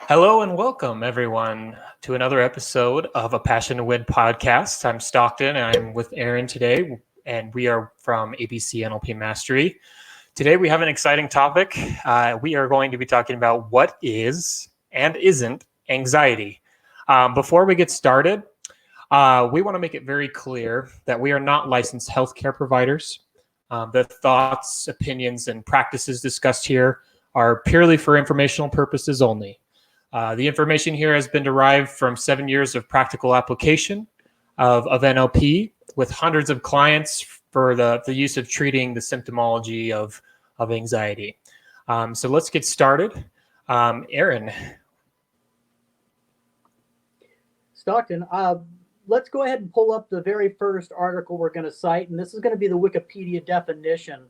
Hello and welcome, everyone, to another episode of A Passion to Win podcast. I'm Stockton and I'm with Aaron today, and we are from ABC NLP Mastery. Today, we have an exciting topic. We are going to be talking about what is and isn't anxiety. Before we get started, we want to make it very clear that we are not licensed healthcare providers. The thoughts, opinions, and practices discussed here are purely for informational purposes only. The information here has been derived from 7 years of practical application of NLP with hundreds of clients for the use of treating the symptomology of anxiety. So let's get started. Aaron. Stockton, let's go ahead and pull up the very first article we're going to cite, and this is going to be the Wikipedia definition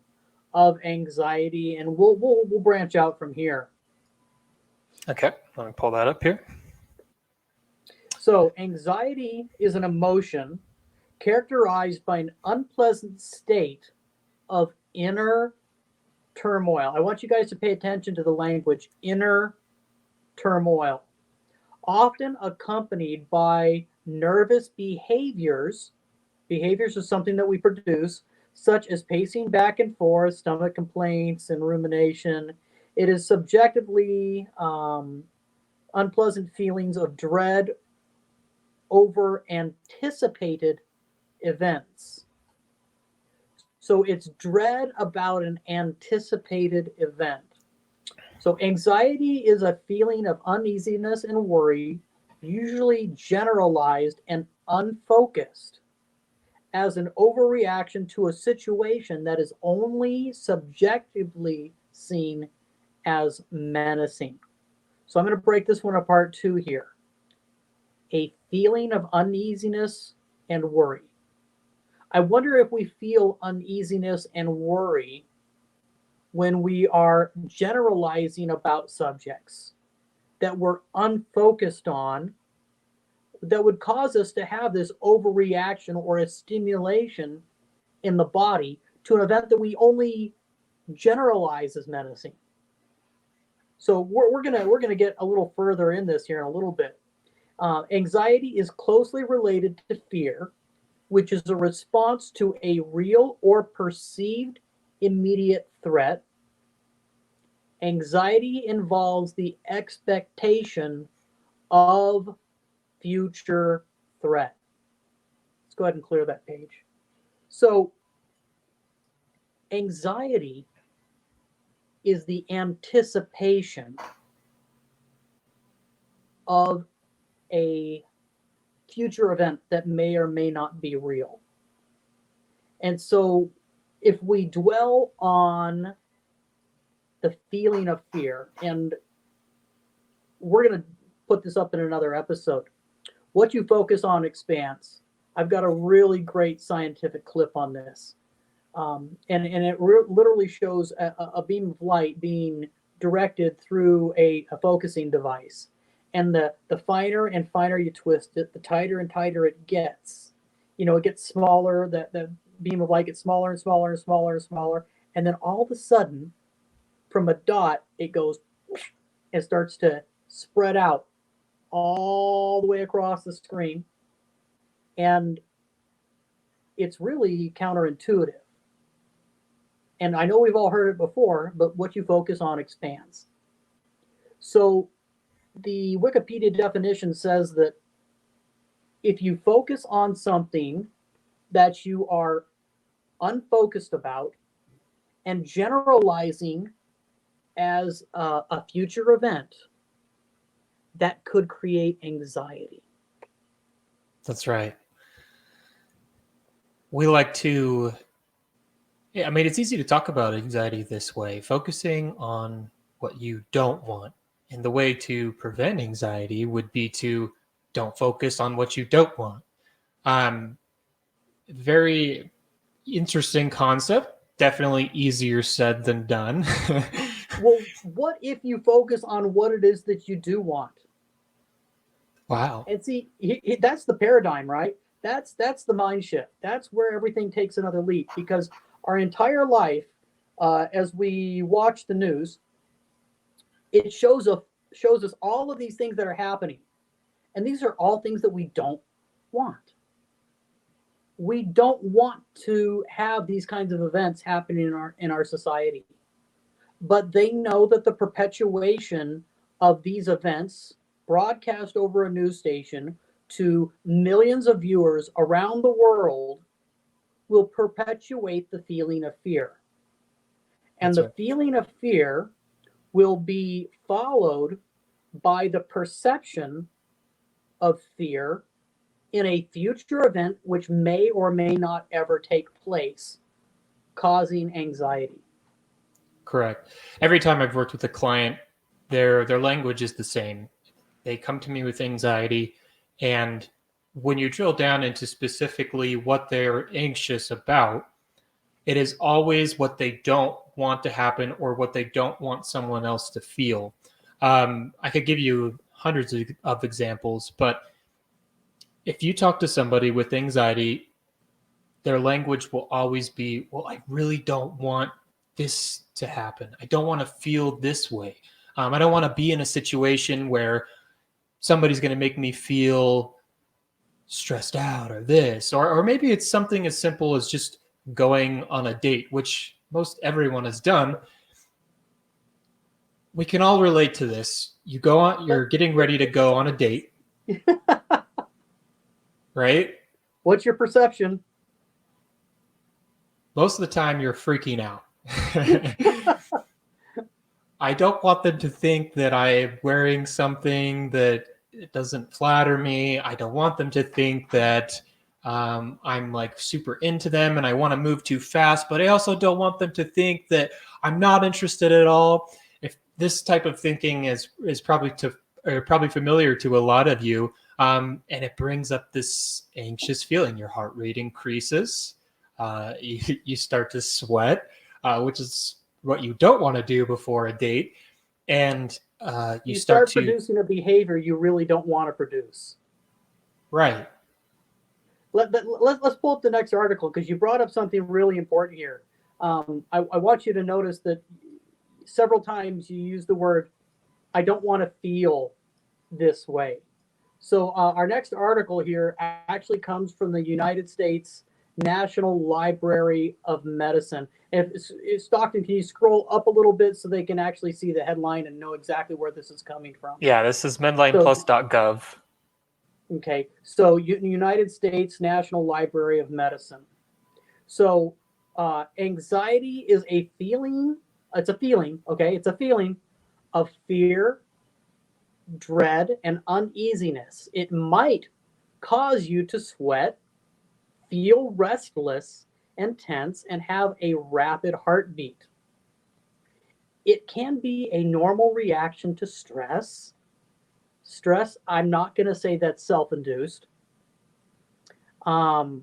of anxiety, and we'll branch out from here. Okay, let me pull that up here. So, anxiety is an emotion characterized by an unpleasant state of inner turmoil. I want you guys to pay attention to the language, inner turmoil, often accompanied by nervous behaviors. Behaviors is something that we produce, such as pacing back and forth, stomach complaints, and rumination. It is subjectively unpleasant feelings of dread over anticipated events. So it's dread about an anticipated event. So anxiety is a feeling of uneasiness and worry, usually generalized and unfocused, as an overreaction to a situation that is only subjectively seen as menacing. So I'm going to break this one apart too here. A feeling of uneasiness and worry. I wonder if we feel uneasiness and worry when we are generalizing about subjects that we're unfocused on, that would cause us to have this overreaction or a stimulation in the body to an event that we only generalize as menacing. So we're gonna get a little further in this here in a little bit. Anxiety is closely related to fear, which is a response to a real or perceived immediate threat. Anxiety involves the expectation of future threat. Let's go ahead and clear that page. So anxiety is the anticipation of a future event that may or may not be real. And so if we dwell on the feeling of fear, and we're going to put this up in another episode, what you focus on expands. I've got a really great scientific clip on this. And it literally shows a beam of light being directed through a focusing device. And the finer and finer you twist it, the tighter and tighter it gets. It gets smaller, the beam of light gets smaller and smaller and smaller and smaller. And then all of a sudden, from a dot, it goes and starts to spread out all the way across the screen. And it's really counterintuitive. And I know we've all heard it before, but what you focus on expands. So the Wikipedia definition says that if you focus on something that you are unfocused about and generalizing as a future event, that could create anxiety. That's right. We like to, it's easy to talk about anxiety this way, focusing on what you don't want. And the way to prevent anxiety would be to don't focus on what you don't want. Very interesting concept. Definitely easier said than done. Well, what if you focus on what it is that you do want? Wow. And see, that's the paradigm, right? That's the mind shift. That's where everything takes another leap, because our entire life, as we watch the news, it shows shows us all of these things that are happening. And these are all things that we don't want. We don't want to have these kinds of events happening in our society. But they know that the perpetuation of these events broadcast over a news station to millions of viewers around the world will perpetuate the feeling of fear. And That's the right. feeling of fear will be followed by the perception of fear in a future event which may or may not ever take place, causing anxiety. Correct. Every time I've worked with a client, their language is the same. They come to me with anxiety, and when you drill down into specifically what they're anxious about, it is always what they don't want to happen or what they don't want someone else to feel. I could give you hundreds of examples, but if you talk to somebody with anxiety, their language will always be, well, I really don't want this to happen. I don't want to feel this way. I don't want to be in a situation where somebody's going to make me feel stressed out or this. Or maybe it's something as simple as just going on a date, which most everyone has done. We can all relate to this. You're getting ready to go on a date, right? What's your perception? Most of the time you're freaking out. I don't want them to think that I'm wearing something that it doesn't flatter me. I don't want them to think that I'm like super into them and I want to move too fast, but I also don't want them to think that I'm not interested at all. If this type of thinking is probably familiar to a lot of you, and it brings up this anxious feeling. Your heart rate increases. You start to sweat, which is what you don't want to do before a date, and you start to producing a behavior you really don't want to produce. right. Let's pull up the next article because you brought up something really important here. I want you to notice that several times you use the word, I don't want to feel this way. So our next article here actually comes from the United States National Library of Medicine. If Stockton, can you scroll up a little bit so they can actually see the headline and know exactly where this is coming from? Yeah, this is medlineplus.gov. Okay, so United States National Library of Medicine. So anxiety is a feeling, it's a feeling, okay? It's a feeling of fear, dread, and uneasiness. It might cause you to sweat, feel restless and tense, and have a rapid heartbeat. It can be a normal reaction to stress. Stress, I'm not going to say that's self-induced. For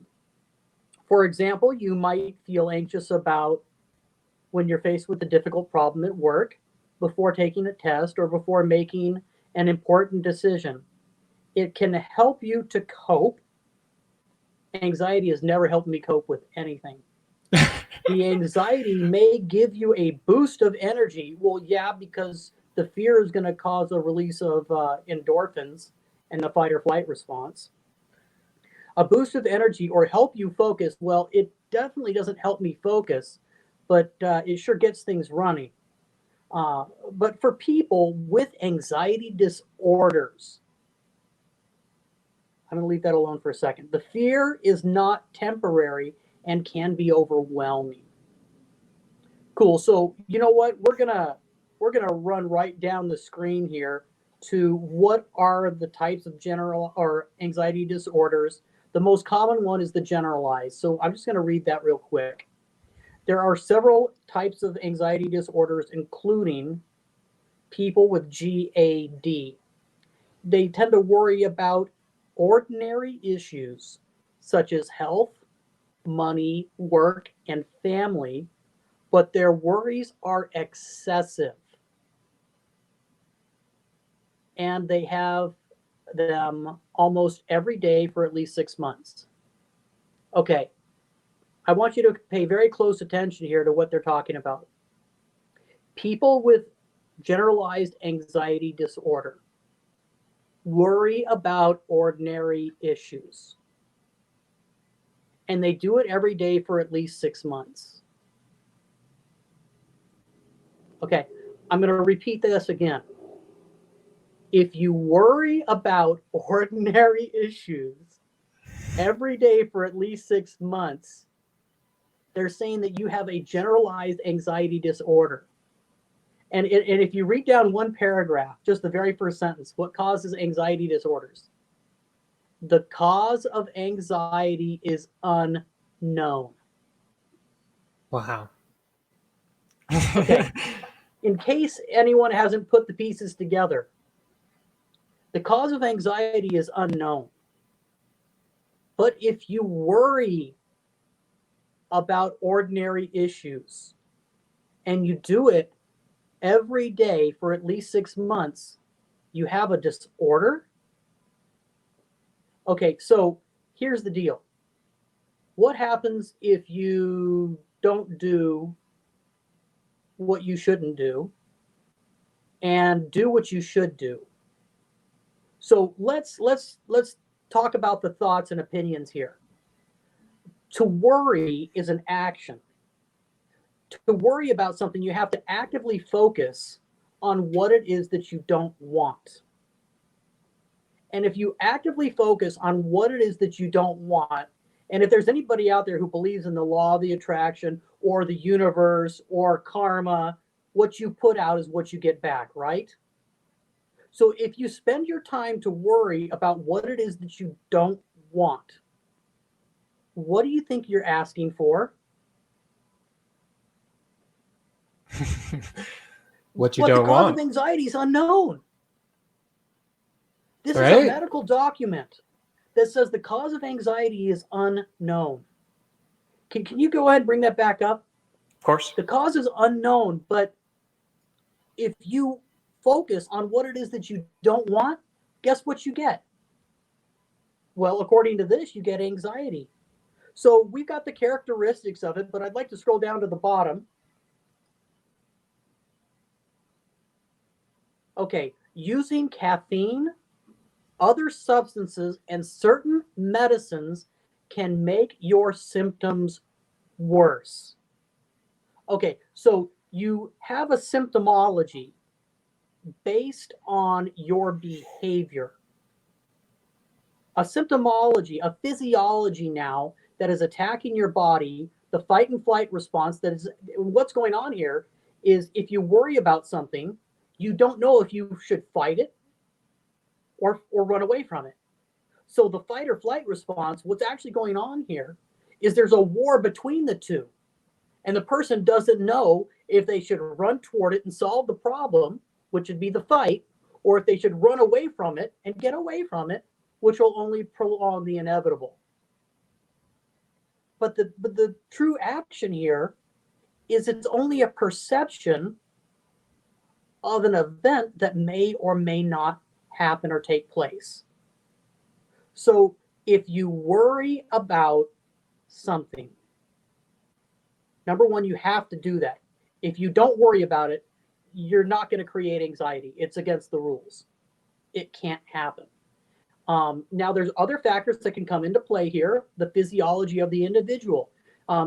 example, you might feel anxious about when you're faced with a difficult problem at work, before taking a test, or before making an important decision. It can help you to cope. Anxiety has never helped me cope with anything. The anxiety may give you a boost of energy. Well, yeah, because the fear is going to cause a release of endorphins and the fight or flight response. A boost of energy or help you focus. Well, it definitely doesn't help me focus, but it sure gets things running. But for people with anxiety disorders, I'm going to leave that alone for a second. The fear is not temporary and can be overwhelming. Cool. So you know what? We're gonna run right down the screen here to what are the types of general or anxiety disorders. The most common one is the generalized. So I'm just going to read that real quick. There are several types of anxiety disorders, including people with GAD. They tend to worry about ordinary issues such as health, money, work, and family, but their worries are excessive. And they have them almost every day for at least 6 months. Okay, I want you to pay very close attention here to what they're talking about. People with generalized anxiety disorder. Worry about ordinary issues. And they do it every day for at least 6 months. Okay, I'm going to repeat this again. If you worry about ordinary issues every day for at least 6 months, they're saying that you have a generalized anxiety disorder. And if you read down one paragraph, just the very first sentence, what causes anxiety disorders? The cause of anxiety is unknown. Wow. Okay. In case anyone hasn't put the pieces together, the cause of anxiety is unknown. But if you worry about ordinary issues and you do it every day for at least 6 months, you have a disorder? Okay, so here's the deal. What happens if you don't do what you shouldn't do and do what you should do? So let's talk about the thoughts and opinions here. To worry is an action. To worry about something, you have to actively focus on what it is that you don't want. And if you actively focus on what it is that you don't want, and if there's anybody out there who believes in the law of the attraction or the universe or karma, what you put out is what you get back, right? So if you spend your time to worry about what it is that you don't want, what do you think you're asking for? What you But don't the cause want. of anxiety is unknown. This is Right. a medical document that says the cause of anxiety is unknown. Can you go ahead and bring that back up? Of course. The cause is unknown, but if you focus on what it is that you don't want, guess what you get? Well, according to this, you get anxiety. So we've got the characteristics of it, but I'd like to scroll down to the bottom. Okay, using caffeine, other substances, and certain medicines can make your symptoms worse. Okay, so you have a symptomology based on your behavior. A symptomology, a physiology now that is attacking your body, the fight and flight response. That is what's going on here is if you worry about something, you don't know if you should fight it or run away from it. So the fight or flight response, what's actually going on here is there's a war between the two. And the person doesn't know if they should run toward it and solve the problem, which would be the fight, or if they should run away from it and get away from it, which will only prolong the inevitable. But the true action here is it's only a perception of an event that may or may not happen or take place. So if you worry about something, number one, you have to do that. If you don't worry about it, you're not going to create anxiety. It's against the rules. It can't happen. Now, there's other factors that can come into play here. The physiology of the individual.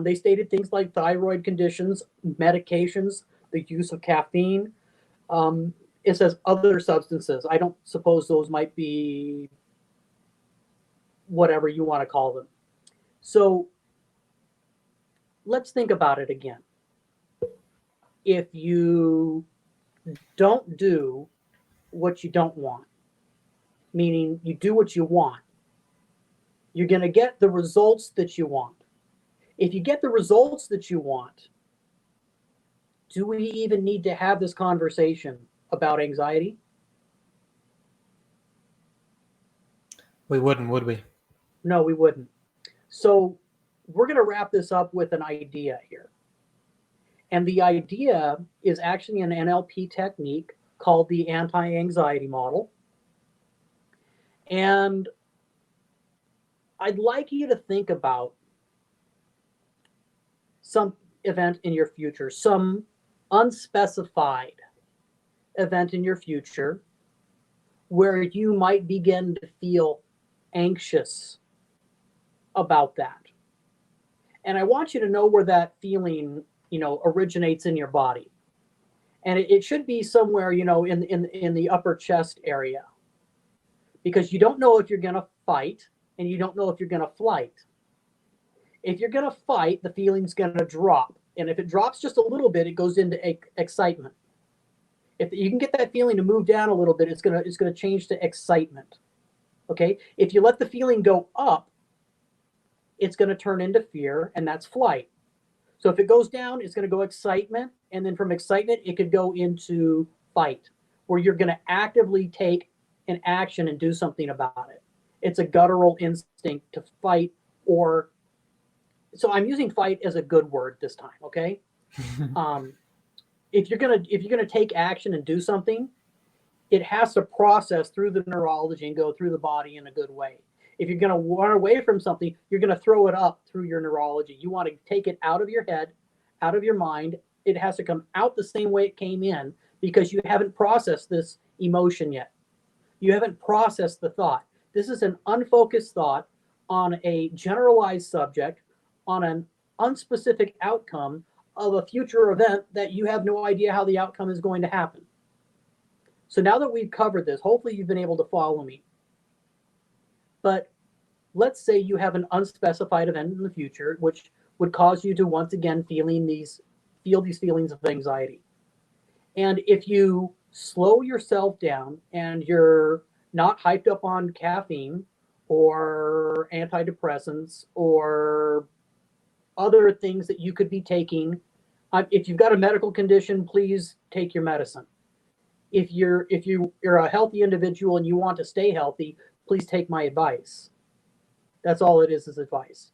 They stated things like thyroid conditions, medications, the use of caffeine. It says other substances. I don't suppose those might be whatever you want to call them. So let's think about it again. If you don't do what you don't want, meaning you do what you want, you're going to get the results that you want. If you get the results that you want, do we even need to have this conversation about anxiety? We wouldn't, would we? No, we wouldn't. So we're going to wrap this up with an idea here. And the idea is actually an NLP technique called the anti-anxiety model. And I'd like you to think about some event in your future, some unspecified event in your future where you might begin to feel anxious about that. And I want you to know where that feeling, originates in your body. And it should be somewhere, in the upper chest area, because you don't know if you're going to fight and you don't know if you're going to flight. If you're going to fight, the feeling's going to drop. And if it drops just a little bit, it goes into excitement. If you can get that feeling to move down a little bit, it's going to change to excitement. Okay? If you let the feeling go up, it's going to turn into fear, and that's flight. So if it goes down, it's going to go excitement, and then from excitement, it could go into fight, where you're going to actively take an action and do something about it. It's a guttural instinct to fight, or so I'm using fight as a good word this time. Okay, if you're gonna take action and do something, it has to process through the neurology and go through the body in a good way. If you're going to run away from something, you're going to throw it up through your neurology. You want to take it out of your head, out of your mind. It has to come out the same way it came in, because you haven't processed this emotion yet. You haven't processed the thought. This is an unfocused thought on a generalized subject, on an unspecific outcome of a future event that you have no idea how the outcome is going to happen. So now that we've covered this, hopefully you've been able to follow me. But let's say you have an unspecified event in the future, which would cause you to once again feel these feelings of anxiety. And if you slow yourself down and you're not hyped up on caffeine or antidepressants or other things that you could be taking, if you've got a medical condition, please take your medicine. If you're a healthy individual and you want to stay healthy, please take my advice. That's all it is advice.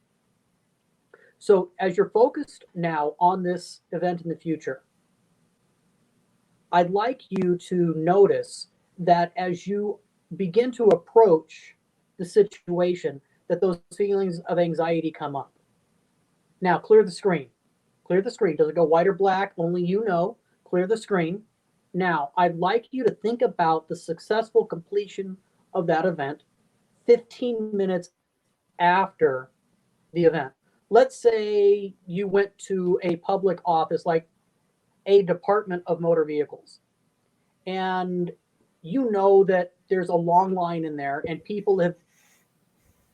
So as you're focused now on this event in the future, I'd like you to notice that as you begin to approach the situation, that those feelings of anxiety come up. Now, clear the screen. Clear the screen. Does it go white or black? Only you know. Clear the screen. Now, I'd like you to think about the successful completion of that event 15 minutes after the event. Let's say you went to a public office like a department of motor vehicles, and you know that there's a long line in there and people have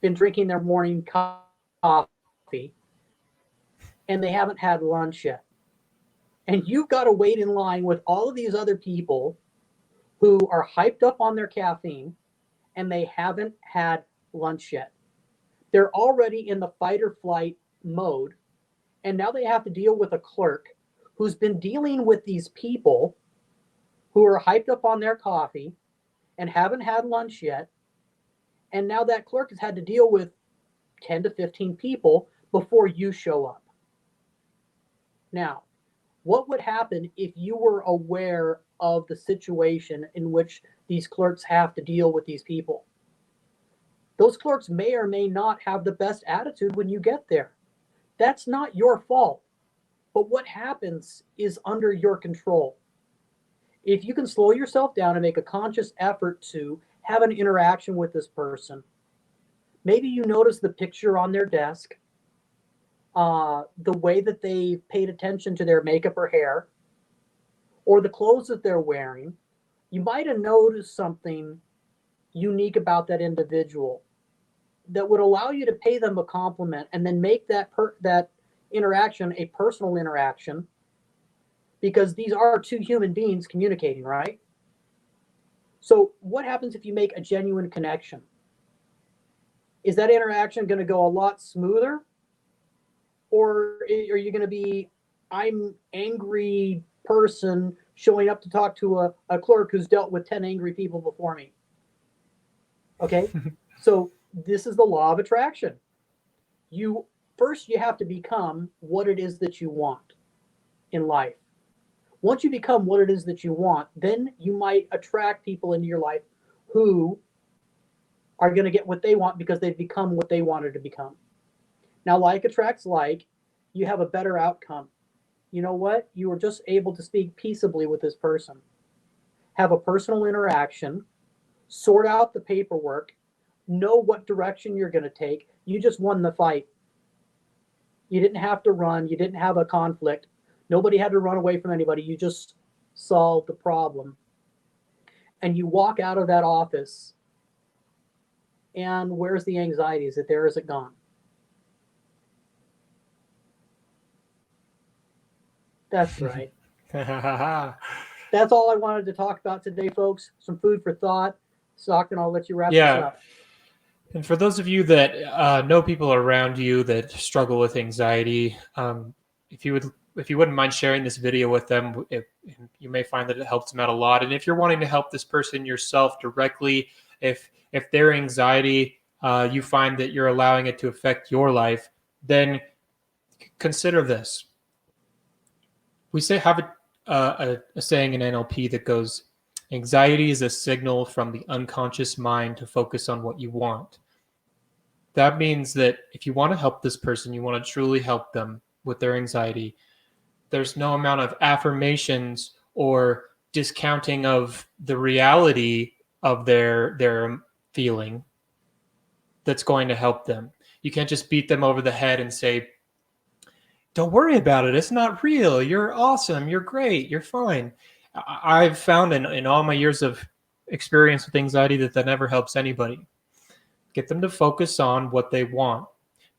been drinking their morning coffee and they haven't had lunch yet. And you've got to wait in line with all of these other people who are hyped up on their caffeine and they haven't had lunch yet. They're already in the fight or flight mode, and now they have to deal with a clerk who's been dealing with these people who are hyped up on their coffee and haven't had lunch yet. And now that clerk has had to deal with 10 to 15 people before you show up. Now, what would happen if you were aware of the situation in which these clerks have to deal with these people? Those clerks may or may not have the best attitude when you get there. That's not your fault. But what happens is under your control. If you can slow yourself down and make a conscious effort to have an interaction with this person, maybe you notice the picture on their desk, the way that they paid attention to their makeup or hair, or the clothes that they're wearing. You might have noticed something unique about that individual that would allow you to pay them a compliment and then make that interaction a personal interaction, because these are two human beings communicating, right? So what happens if you make a genuine connection? Is that interaction going to go a lot smoother? Or are you going to be, I'm angry person showing up to talk to a clerk who's dealt with 10 angry people before me? Okay, so this is the law of attraction. You have to become what it is that you want in life. Once you become what it is that you want, then you might attract people into your life who are going to get what they want because they've become what they wanted to become. Now, like attracts like, you have a better outcome. You know what? You were just able to speak peaceably with this person. have a personal interaction, sort out the paperwork, know what direction you're going to take. You just won the fight. You didn't have to run. You didn't have a conflict. Nobody had to run away from anybody. You just solved the problem. And you walk out of that office, and where's the anxiety? Is it there? Is it gone? That's right. That's all I wanted to talk about today, folks. Some food for thought. Stockton, I'll let you wrap this up. And for those of you that know people around you that struggle with anxiety, if you wouldn't mind sharing this video with them, you may find that it helps them out a lot. And if you're wanting to help this person yourself directly, if their anxiety, you find that you're allowing it to affect your life, then consider this. We have a saying in NLP that goes, anxiety is a signal from the unconscious mind to focus on what you want. That means that if you want to help this person, you want to truly help them with their anxiety, there's no amount of affirmations or discounting of the reality of their feeling that's going to help them. You can't just beat them over the head and say, don't worry about it. It's not real. You're awesome. You're great. You're fine. I've found in all my years of experience with anxiety that never helps anybody. Get them to focus on what they want.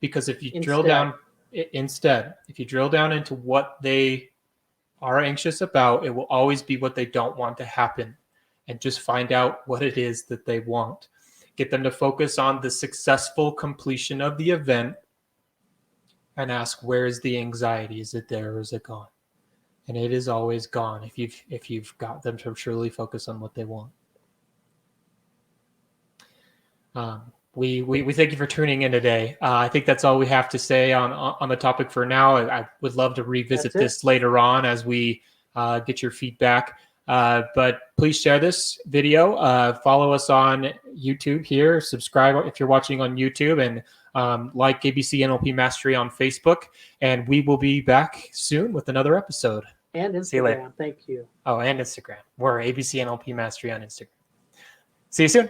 Because if you drill down into what they are anxious about, it will always be what they don't want to happen. And just find out what it is that they want. Get them to focus on the successful completion of the event and ask, where is the anxiety? Is it there or is it gone? And it is always gone if you've got them to truly focus on what they want. We thank you for tuning in today. I think that's all we have to say on the topic for now. I would love to revisit this later on as we get your feedback. But please share this video. Follow us on YouTube here. Subscribe if you're watching on YouTube, and like ABC NLP Mastery on Facebook. And we will be back soon with another episode. And Instagram. See you later. Thank you. Oh, and Instagram. We're ABC NLP Mastery on Instagram. See you soon.